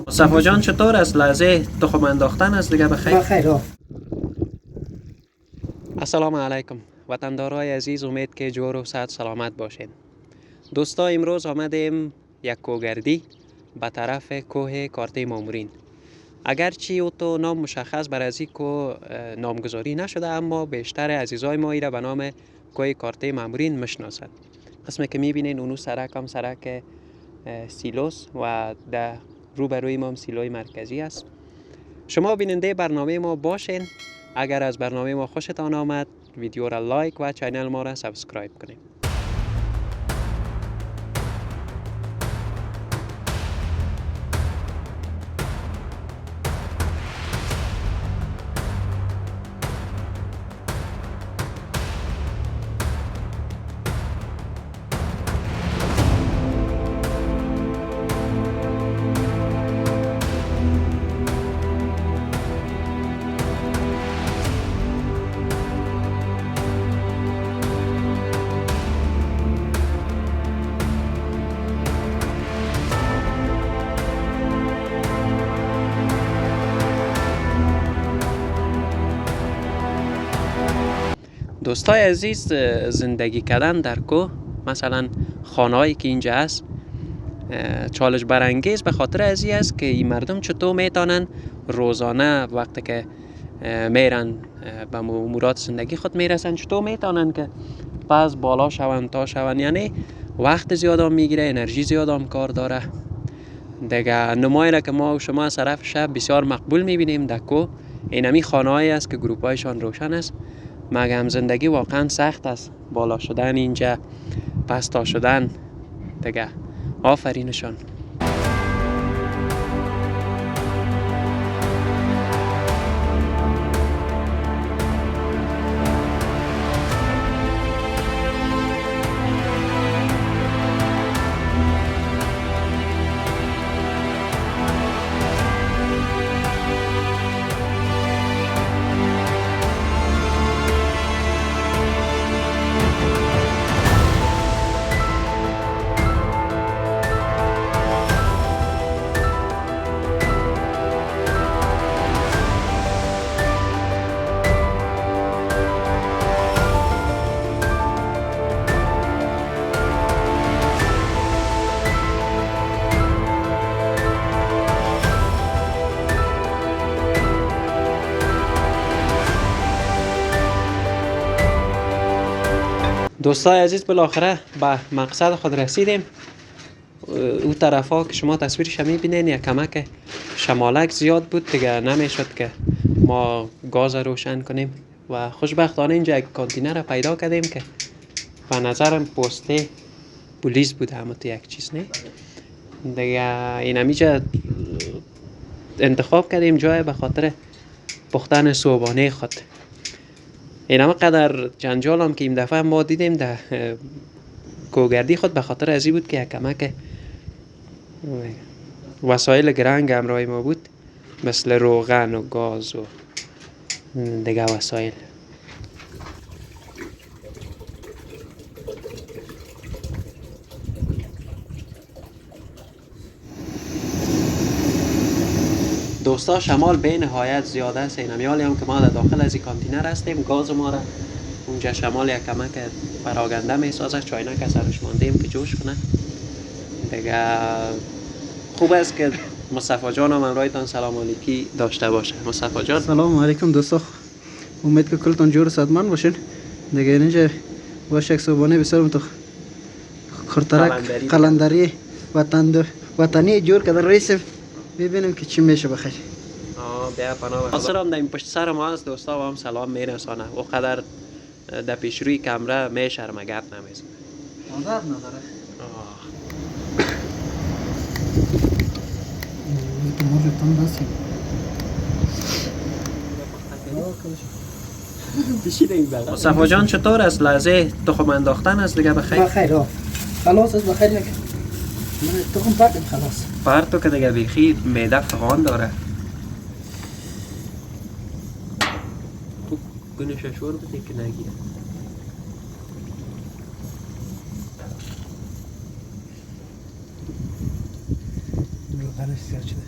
مصطفی جان چطور است؟ لحظه تخم انداختن است دیگه بخیر؟ بخیر. السلام علیکم وطندارای عزیز، امید که جور و صحت سلامت باشین. دوستا امروز آمدیم یک کوگردی به طرف کوه کارته مامورین. اگرچه او تو نام مشخص بر از این کوه نامگذاری نشده، اما بیشتر عزیزای ما ایره به نام کوه کارته مامورین میشناسند. قسمی که میبینین اونو سرک هم سرک سیلوس و در روبروی ما هم سیلوی مرکزی است. شما بیننده برنامه ما باشین. اگر از برنامه ما خوشتان آمد ویدیو را لایک و چینل ما را سابسکرایب کنید. دوستای عزیز، زندگی کردن در کوه، مثلا خانه‌ای که اینجا هست، چالش برانگیز به خاطر ازی است که این مردم چطور میتونن روزانه وقتی که میرن به امورات زندگی خود میرسن، چطور میتونن که پس بالا شون تا شون. یعنی وقت زیاد هم میگیره، انرژی زیاد هم کار داره دیگه. نمایی را که ما و شما از طرف شب بسیار مقبول میبینیم در کوه، اینمی خانه‌ای است که گروپایشان روشن است. مگم زندگی واقعا سخت است، بالا شدن اینجا، پستا شدن دیگه. آفرینشان. دوستای عزیز، بالاخره به مقصد خود رسیدیم. او طرف ها که شما تصویرش میبینین یک کمک شمالک زیاد بود دیگه، نمیشد که ما گاز روشن کنیم و خوشبختانه اینجا یک کانتینر پیدا کردیم که به نظرم پسته پلیس بود، همه تو یک چیز نه دیگه. این همیجا انتخاب کردیم جای به خاطر پختن صبحانه خود. این همه قدر جنجال هم که این دفعه ما دیدیم در کوگردی خود به خاطر ازی بود که یک کمک وسایل گرنگ همراه ما بود، مثل روغن و گاز و دیگه وسایل. دوستا، شمال به نهایت زیاده است. این همیالی هم که ما در داخل از این کانتینر هستیم، گاز ما را اونجا شمال یک کمک پراگنده می سازه، چاینک از سرش ماندیم که جوش کنه دیگه. خوب است که مصطفی جان هم امرایتان سلام علیکی داشته باشه. مصطفی جان سلام علیکم دوستا، امید که کلتان جور صدمن باشین دیگه. اینجا باشه یک صبحانه بسیار تو خورترک قلندری وطنی جور کردن رئیسم، ببینیم که چی میشه. بخیر. بیا پناه ناصر هم در این پشت سر ما هست دوستا، و هم سلام میرسانه. او قدر در پیش روی کمره میشرمه، گپ نمیزنه. مادر نداره. مصطفی جان چطور است؟ لحظه تخم انداختن است دیگه بخیر؟ بخیر. خلاص است بخیر. من تخم پرتم خلاص. پرتو که دیگه بیخی معده فغان داره. تو گنش شور بده که نگیره. روغنش زیاد شده.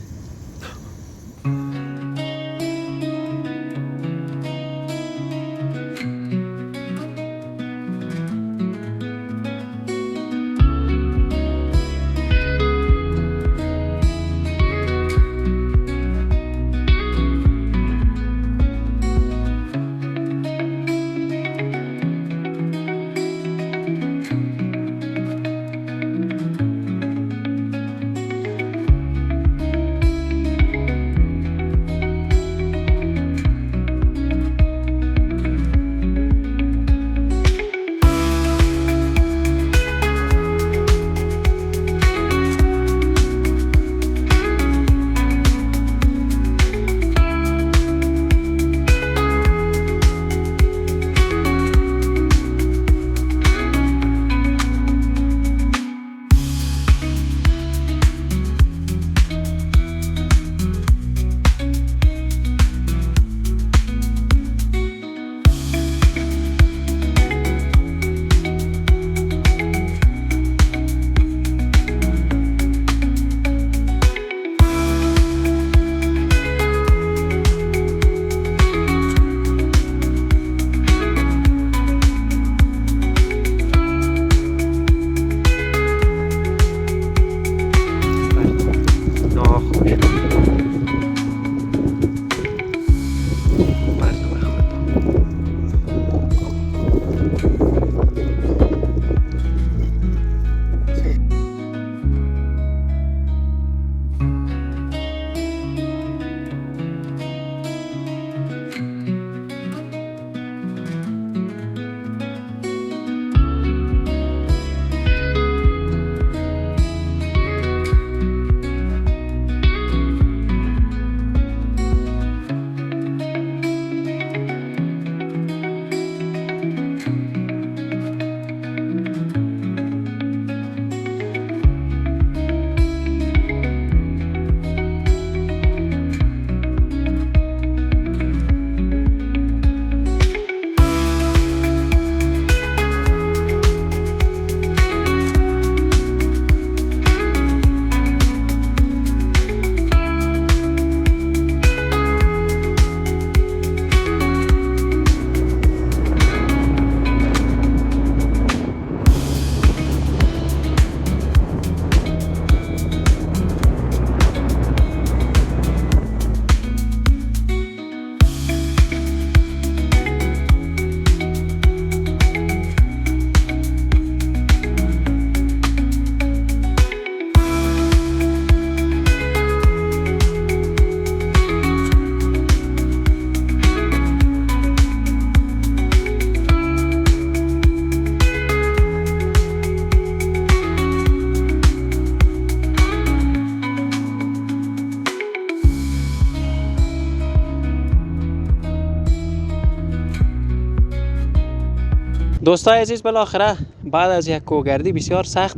دوستای عزیز بالاخره بعد از یک کوهگردی بسیار سخت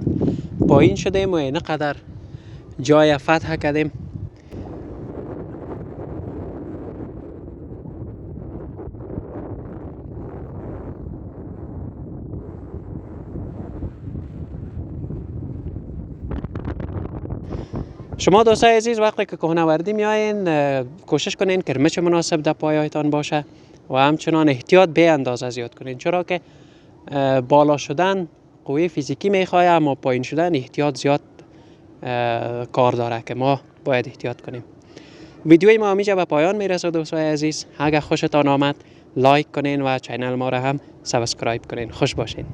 پایین شدیم و اینقدر جای فتح کردیم. شما دوستای عزیز وقتی که کوهنوردی میایین کوشش کنین کرمچ مناسب در پایتان باشه و همچنان احتیاط به اندازه زیاد کنین، چرا که بالا شدن قوه فیزیکی میخواه اما پایین شدن احتیاط زیاد کار داره که ما باید احتیاط کنیم. ویدیوی ما همیشه به پایان میرسه دوستای عزیز. اگر خوشتان آمد لایک کنین و چینل ما را هم سابسکرایب کنین. خوش باشین.